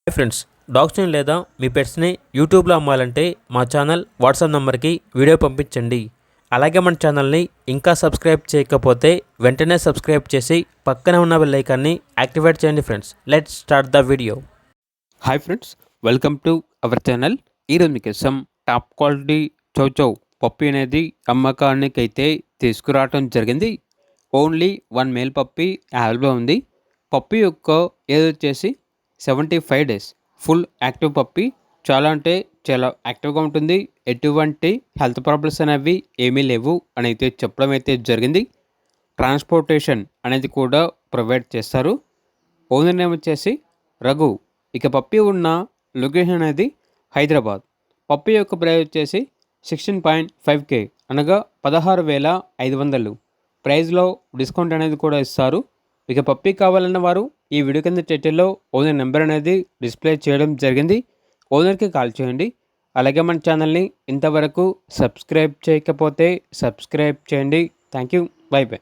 Hi friends, డాగ్స్ని లేదా మీ పెట్స్ని యూట్యూబ్లో అమ్మాలంటే మా ఛానల్ వాట్సాప్ నెంబర్కి వీడియో పంపించండి. అలాగే మన ఛానల్ని ఇంకా సబ్స్క్రైబ్ చేయకపోతే వెంటనే సబ్స్క్రైబ్ చేసి పక్కనే ఉన్న బెల్ ఐకాన్ని యాక్టివేట్ చేయండి. Friends, let's start the video. Hi friends, welcome to our channel. ఈరోజు మీకోసం టాప్ క్వాలిటీ చౌచౌ పప్పి అనేది అమ్మకానికి అయితే తీసుకురావడం జరిగింది. ఓన్లీ 1 మేల్ పప్పి అవైలబుల్ ఉంది. పప్పి యొక్క ఏజ్ వచ్చేసి 75 డేస్. ఫుల్ యాక్టివ్ పప్పి. చాలా అంటే చాలా యాక్టివ్గా ఉంటుంది. ఎటువంటి హెల్త్ ప్రాబ్లమ్స్ అనేవి ఏమీ లేవు అని అయితే చెప్పడం అయితే జరిగింది. ట్రాన్స్పోర్టేషన్ అనేది కూడా ప్రొవైడ్ చేస్తారు. ఓనర్ నేమ్ వచ్చేసి రఘు. ఇక పప్పి ఉన్న లొకేషన్ అనేది హైదరాబాద్. పప్పి యొక్క ప్రైస్ వచ్చేసి 16.5K అనగా 16,500. ప్రైస్లో డిస్కౌంట్ అనేది కూడా ఇస్తారు. ఇక పప్పి కావాలన్న వారు ఈ వీడియో కింద టైటిల్లో ఓనర్ నెంబర్ అనేది డిస్ప్లే చేయడం జరిగింది. ఓనర్కి కాల్ చేయండి. అలాగే మన ఛానల్ని ఇంతవరకు సబ్స్క్రైబ్ చేయకపోతే సబ్స్క్రైబ్ చేయండి. Thank you. By by.